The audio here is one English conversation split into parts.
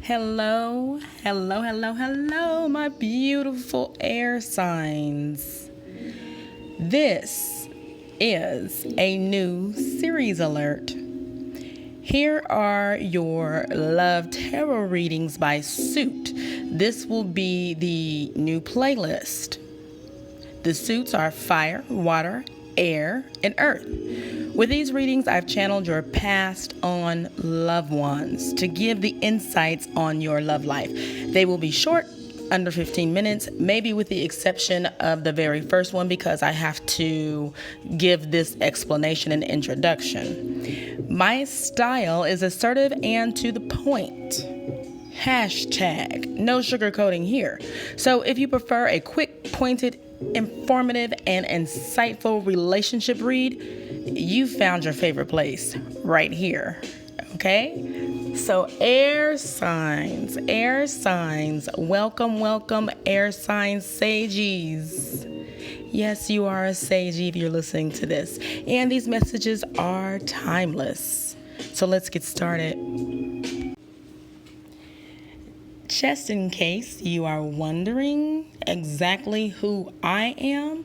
Hello, hello, hello, hello, my beautiful air signs. This is a new series alert. Here are your love tarot readings by suit. This will be the new playlist. The suits are fire, water, air, and earth. With these readings, I've channeled your past on loved ones to give the insights on your love life. They will be short, under 15 minutes, maybe with the exception of the very first one because I have to give this explanation and introduction. My style is assertive and to the point. Hashtag no sugarcoating here. So if you prefer a quick, pointed, informative, and insightful relationship read, you found your favorite place right here. Okay? So air signs, welcome air sign sages. Yes, you are a sage if you're listening to this. And these messages are timeless. So let's get started. Just in case you are wondering exactly who I am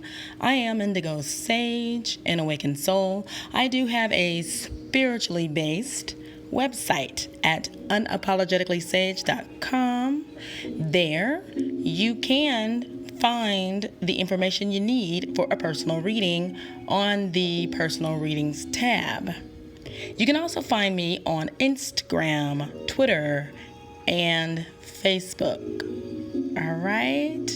Indigo Sage, an awakened soul. I do have a spiritually based website at unapologeticallysage.com. There you can find the information you need for a personal reading on the personal readings tab. You can also find me on Instagram, Twitter, and Facebook. All right.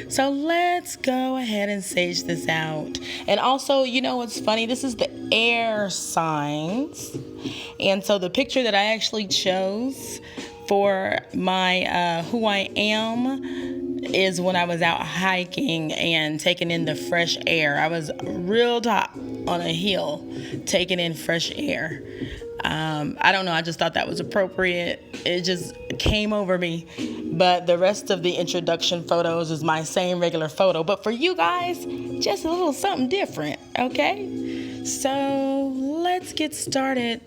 So let's go ahead and sage this out. And also, you know what's funny? This is the air signs. And so the picture that I actually chose for my who I am is when I was out hiking and taking in the fresh air. I was real top on a hill taking in fresh air. I don't know. I just thought that was appropriate. It just came over me. But the rest of the introduction photos is my same regular photo. But for you guys, just a little something different. Okay? So let's get started.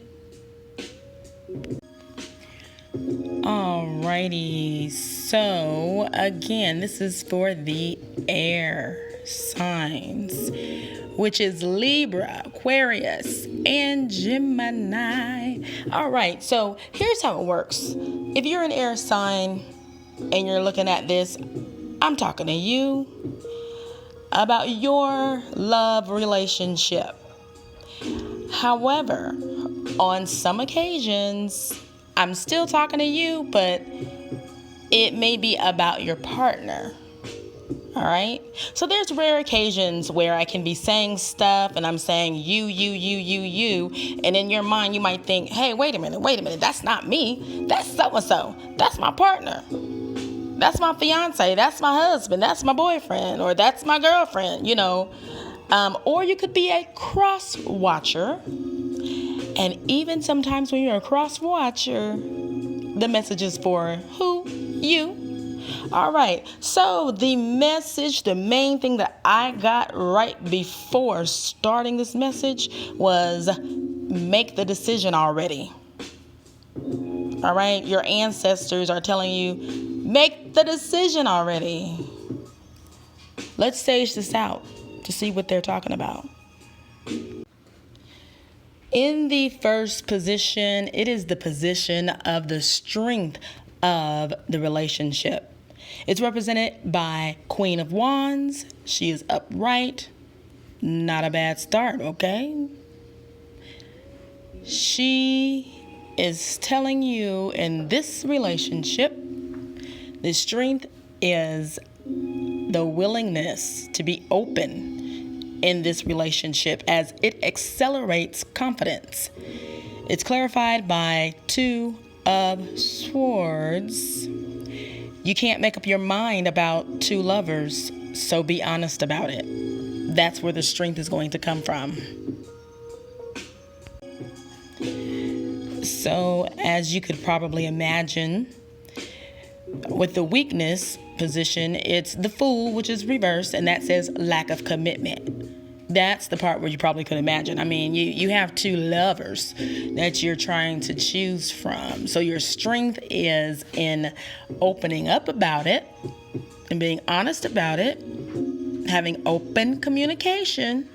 Alrighty. So again, this is for the air signs, which is Libra, Aquarius, and Gemini. All right, so here's how it works. If you're an air sign and you're looking at this, I'm talking to you about your love relationship. However, on some occasions, I'm still talking to you, but it may be about your partner. All right. So there's rare occasions where I can be saying stuff and I'm saying you. And in your mind, you might think, hey, wait a minute. That's not me. That's so-and-so. That's my partner. That's my fiance. That's my husband. That's my boyfriend. Or that's my girlfriend, you know. Or you could be a cross watcher. And even sometimes when you're a cross watcher, the message is for who? You. All right, so the message, the main thing that I got right before starting this message was make the decision already. All right, your ancestors are telling you, make the decision already. Let's stage this out to see what they're talking about. In the first position, it is the position of the strength of the relationship. It's represented by Queen of Wands. She is upright. Not a bad start, okay? She is telling you in this relationship, the strength is the willingness to be open in this relationship as it accelerates confidence. It's clarified by Two of Swords. You can't make up your mind about two lovers, so be honest about it. That's where the strength is going to come from. So, as you could probably imagine, with the weakness position, it's the Fool, which is reversed, and that says lack of commitment. That's the part where you probably could imagine. I mean, you have two lovers that you're trying to choose from. So your strength is in opening up about it and being honest about it, having open communication.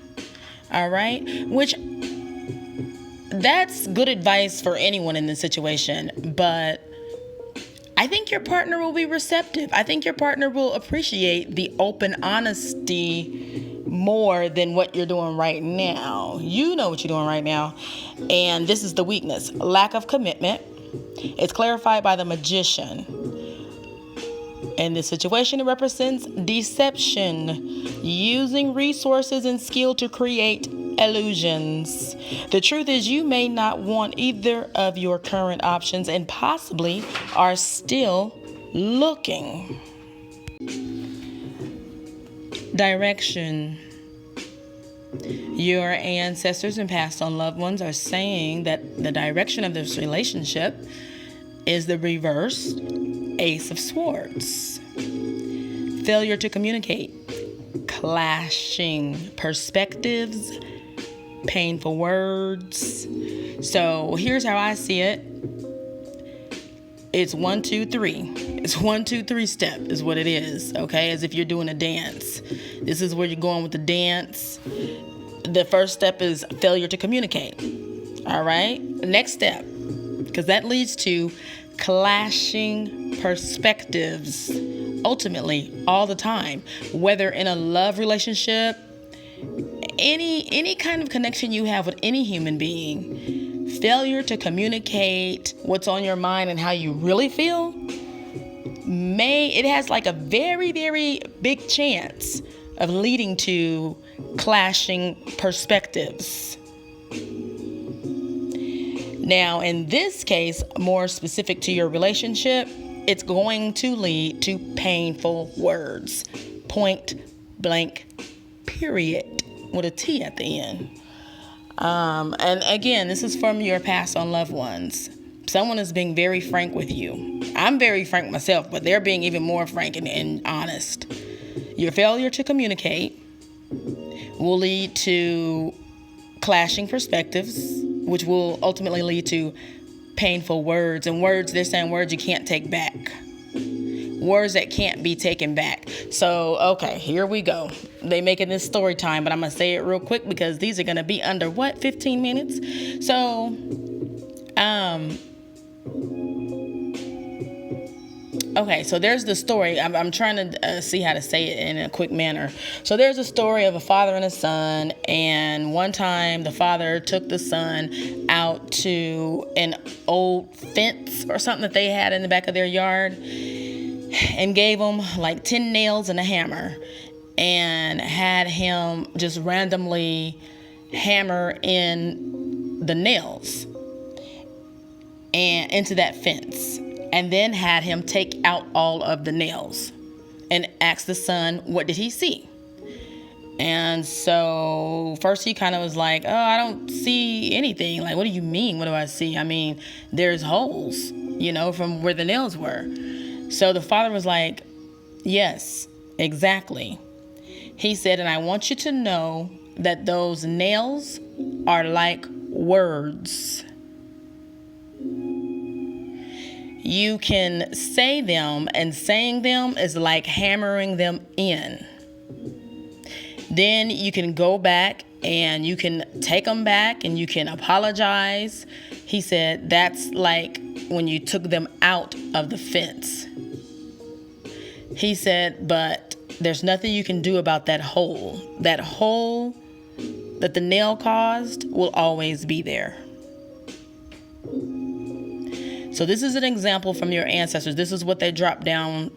All right, which that's good advice for anyone in this situation, but I think your partner will be receptive. I think your partner will appreciate the open honesty more than what you're doing right now. You know what you're doing right now. And this is the weakness: lack of commitment. It's clarified by the Magician. In this situation, it represents deception, using resources and skill to create illusions. The truth is, you may not want either of your current options and possibly are still looking. Direction. Your ancestors and passed on loved ones are saying that the direction of this relationship is the reversed Ace of Swords. Failure to communicate, clashing perspectives, painful words. So here's how I see it. It's 1, 2, 3. It's 1, 2, 3 step is what it is. Okay, as if you're doing a dance. This is where you're going with the dance. The first step is failure to communicate. All right. Next step, because that leads to clashing perspectives. Ultimately, all the time, whether in a love relationship, any kind of connection you have with any human being, failure to communicate what's on your mind and how you really feel, it has like a very, very big chance of leading to clashing perspectives. Now, in this case, more specific to your relationship, it's going to lead to painful words. Point blank, period, with a T at the end. And again, this is from your past on loved ones. Someone is being very frank with you. I'm very frank myself, but they're being even more frank and honest. Your failure to communicate will lead to clashing perspectives, which will ultimately lead to painful words. And words, they're saying words you can't take back. Words that can't be taken back. So, okay, here we go. They making this story time, but I'm going to say it real quick because these are going to be under, 15 minutes? So, okay, so there's the story. I'm trying to see how to say it in a quick manner. So there's a story of a father and a son, and one time the father took the son out to an old fence or something that they had in the back of their yard and gave him like 10 nails and a hammer and had him just randomly hammer in the nails and into that fence, and then had him take out all of the nails and ask the son, what did he see? And so first he kind of was like, oh, I don't see anything. Like, what do you mean? What do I see? I mean, there's holes, from where the nails were. So the father was like, yes, exactly. He said, and I want you to know that those nails are like words. You can say them, and saying them is like hammering them in. Then you can go back and you can take them back and you can apologize. He said that's like when you took them out of the fence. He said, but there's nothing you can do about that hole. That hole that the nail caused will always be there. So this is an example from your ancestors. This is what they dropped down,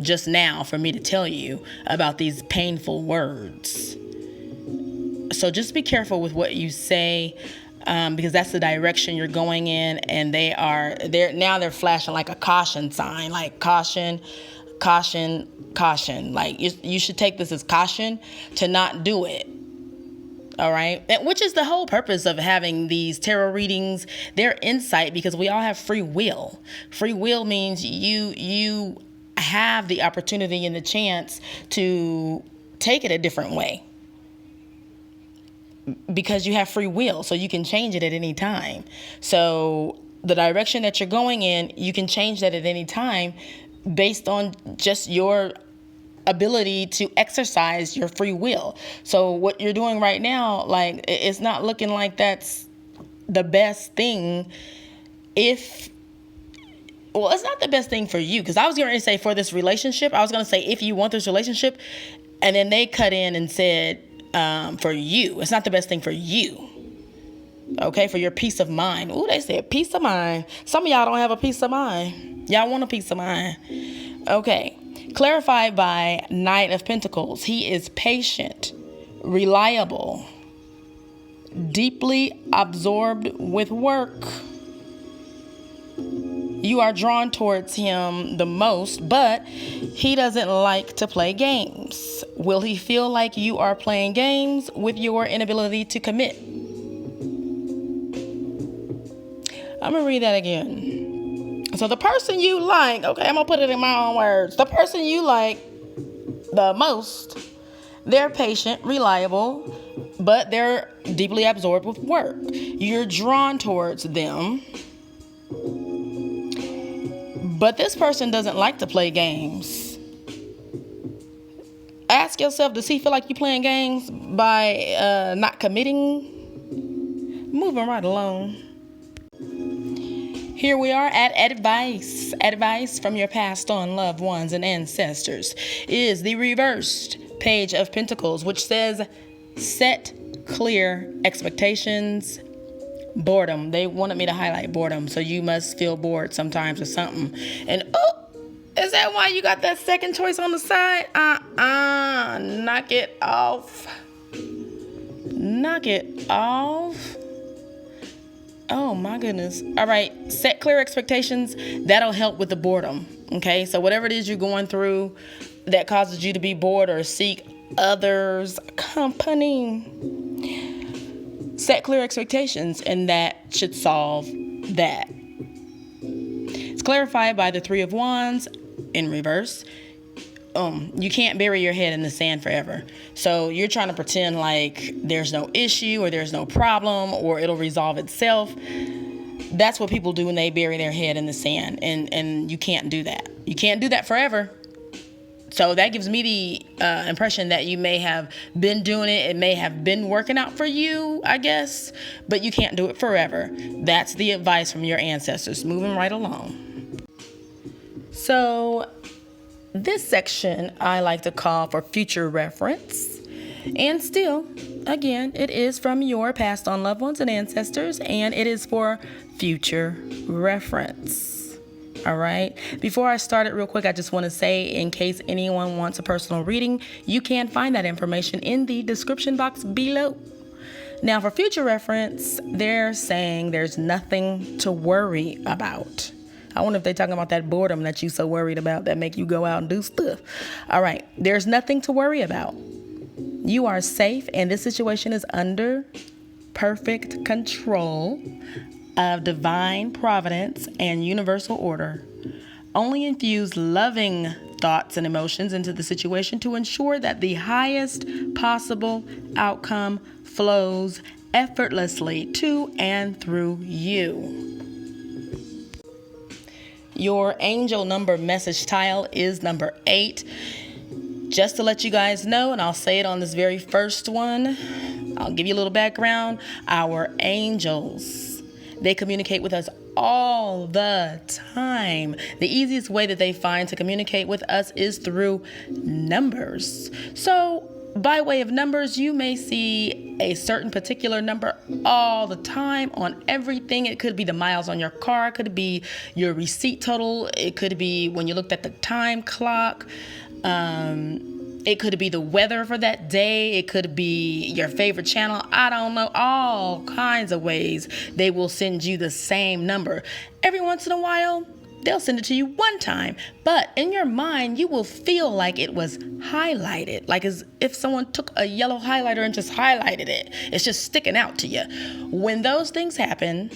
just now for me to tell you about these painful words. So just be careful with what you say, because that's the direction you're going in, and they're flashing like a caution sign, like caution, caution, caution. Like you should take this as caution to not do it. All right. Which is the whole purpose of having these tarot readings. They're insight, because we all have free will. Free will means you have the opportunity and the chance to take it a different way because you have free will, so you can change it at any time. So the direction that you're going in, you can change that at any time based on just your ability to exercise your free will. So what you're doing right now, like, it's not looking like that's the best thing. It's not the best thing for you, because I was going to say for this relationship, I was going to say if you want this relationship, and then they cut in and said for you, it's not the best thing for you. Okay, for your peace of mind. Ooh, they said peace of mind. Some of y'all don't have a peace of mind. Y'all want a peace of mind. Okay, clarified by Knight of Pentacles. He is patient, reliable, deeply absorbed with work. You are drawn towards him the most, but he doesn't like to play games. Will he feel like you are playing games with your inability to commit? I'm going to read that again. So the person you like, okay, I'm going to put it in my own words. The person you like the most, they're patient, reliable, but they're deeply absorbed with work. You're drawn towards them. But this person doesn't like to play games. Ask yourself, does he feel like you're playing games by not committing? Moving right along. Here we are at advice. Advice from your passed on loved ones and ancestors is the reversed Page of Pentacles, which says set clear expectations. Boredom. They wanted me to highlight boredom, so you must feel bored sometimes or something. And is that why you got that second choice on the side? Knock it off. Knock it off. Oh my goodness. All right. Set clear expectations. That'll help with the boredom. Okay. So whatever it is you're going through that causes you to be bored or seek others' company, set clear expectations, and that should solve that. It's clarified by the Three of Wands in reverse. You can't bury your head in the sand forever. So you're trying to pretend like there's no issue or there's no problem or it'll resolve itself. That's what people do when they bury their head in the sand. And you can't do that. You can't do that forever. So that gives me the impression that you may have been doing it. It may have been working out for you, I guess. But you can't do it forever. That's the advice from your ancestors. Moving right along. So this section I like to call for future reference. And still, again, it is from your passed on loved ones and ancestors, and it is for future reference. All right. Before I start it real quick, I just want to say, in case anyone wants a personal reading, you can find that information in the description box below. Now, for future reference, they're saying there's nothing to worry about. I wonder if they're talking about that boredom that you so worried about that make you go out and do stuff. All right. There's nothing to worry about. You are safe, and this situation is under perfect control of divine providence and universal order. Only infuse loving thoughts and emotions into the situation to ensure that the highest possible outcome flows effortlessly to and through you. Your angel number message tile is number 8. Just to let you guys know, and I'll say it on this very first one, I'll give you a little background. Our angels, they communicate with us all the time. The easiest way that they find to communicate with us is through numbers. So by way of numbers, you may see a certain particular number all the time on everything. It could be the miles on your car. It could be your receipt total. It could be when you looked at the time clock. It could be the weather for that day. It could be your favorite channel. I don't know. All kinds of ways they will send you the same number. Every once in a while, they'll send it to you one time. But in your mind, you will feel like it was highlighted. Like as if someone took a yellow highlighter and just highlighted it. It's just sticking out to you. When those things happen,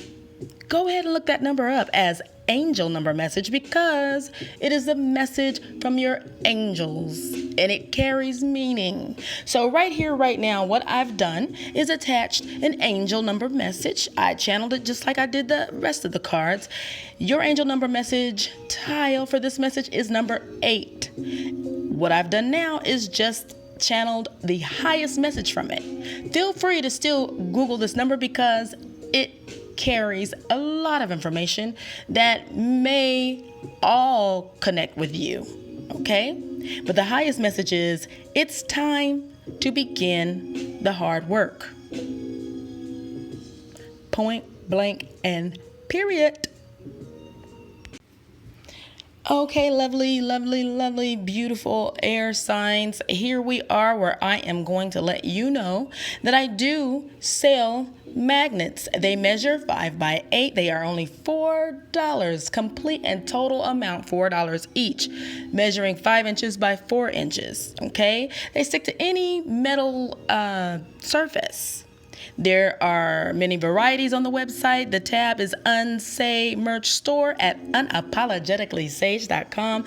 go ahead and look that number up as angel number message, because it is a message from your angels and it carries meaning. So right here, right now, what I've done is attached an angel number message. I channeled it just like I did the rest of the cards. Your angel number message tile for this message is number 8. What I've done now is just channeled the highest message from it. Feel free to still Google this number because it carries a lot of information that may all connect with you, okay? But the highest message is, it's time to begin the hard work. Point blank and period. Okay, lovely, beautiful air signs. Here we are where I am going to let you know that I do sell magnets. They measure 5 by 8. They are only $4, complete and total amount $4 each, measuring 5 inches by 4 inches. Okay, they stick to any metal surface. There are many varieties on the website. The tab is Unsay Merch Store at unapologeticallysage.com.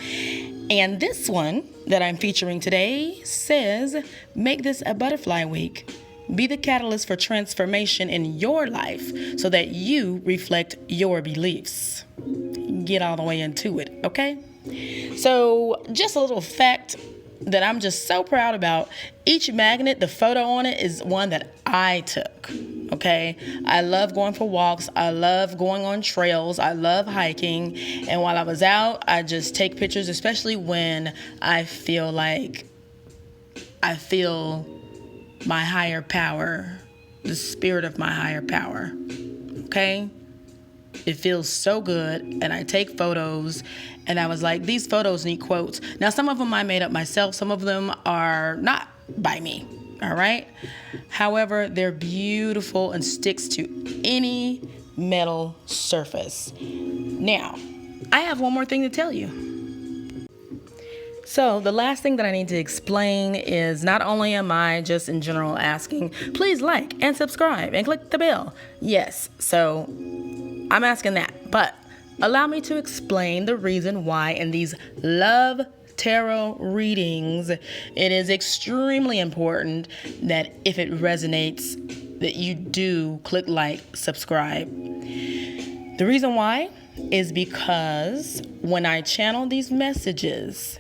And this one that I'm featuring today says, make this a butterfly week. Be the catalyst for transformation in your life so that you reflect your beliefs. Get all the way into it, okay? So just a little fact that I'm just so proud about. Each magnet, the photo on it is one that I took, okay? I love going for walks. I love going on trails. I love hiking. And while I was out, I just take pictures, especially when I feel like my higher power, the spirit of my higher power, okay? It feels so good, and I take photos, and I was like, these photos need quotes. Now, some of them I made up myself. Some of them are not by me, all right? However, they're beautiful and sticks to any metal surface. Now, I have one more thing to tell you. So the last thing that I need to explain is, not only am I just in general asking, please like and subscribe and click the bell. Yes, so I'm asking that, but allow me to explain the reason why in these love tarot readings, it is extremely important that if it resonates, that you do click like, subscribe. The reason why is because when I channel these messages,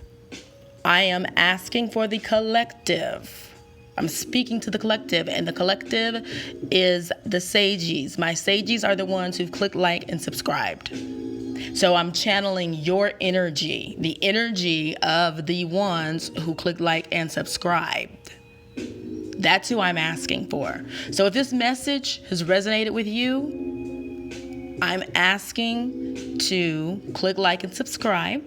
I am asking for the collective. I'm speaking to the collective, and the collective is the sages. My sages are the ones who've clicked like and subscribed. So I'm channeling your energy, the energy of the ones who clicked like and subscribed. That's who I'm asking for. So if this message has resonated with you, I'm asking to click like and subscribe,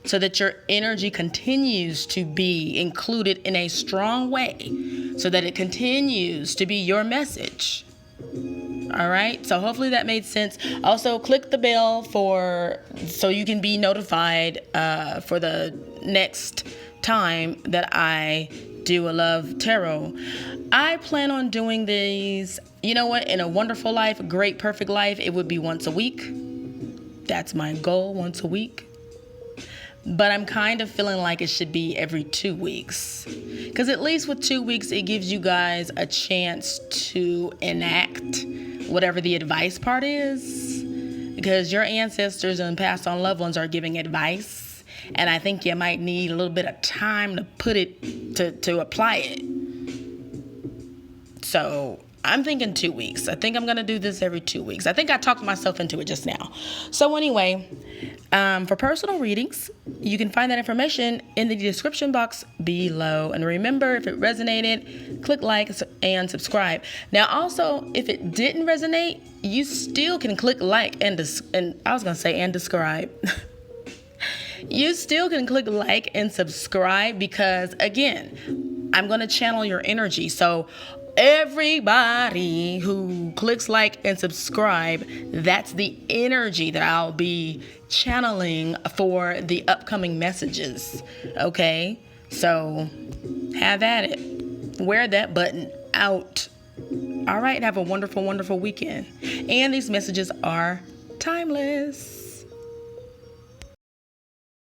so that your energy continues to be included in a strong way, so that it continues to be your message. All right, so hopefully that made sense. Also, click the bell so you can be notified for the next time that I do a love tarot. I plan on doing these, you know what, in a wonderful life, great, perfect life, it would be once a week. That's my goal, once a week. But I'm kind of feeling like it should be every 2 weeks. Because at least with 2 weeks, it gives you guys a chance to enact whatever the advice part is. Because your ancestors and passed on loved ones are giving advice. And I think you might need a little bit of time to put it, to apply it. So I'm thinking 2 weeks. I think I'm going to do this every 2 weeks. I think I talked myself into it just now. So anyway, for personal readings, you can find that information in the description box below. And remember, if it resonated, click like and subscribe. Now, also, if it didn't resonate, you still can click like and describe. You still can click like and subscribe because, again, I'm going to channel your energy. So everybody who clicks like and subscribe, that's the energy that I'll be channeling for the upcoming messages. Okay? So have at it. Wear that button out. All right, have a wonderful, wonderful weekend. And these messages are timeless.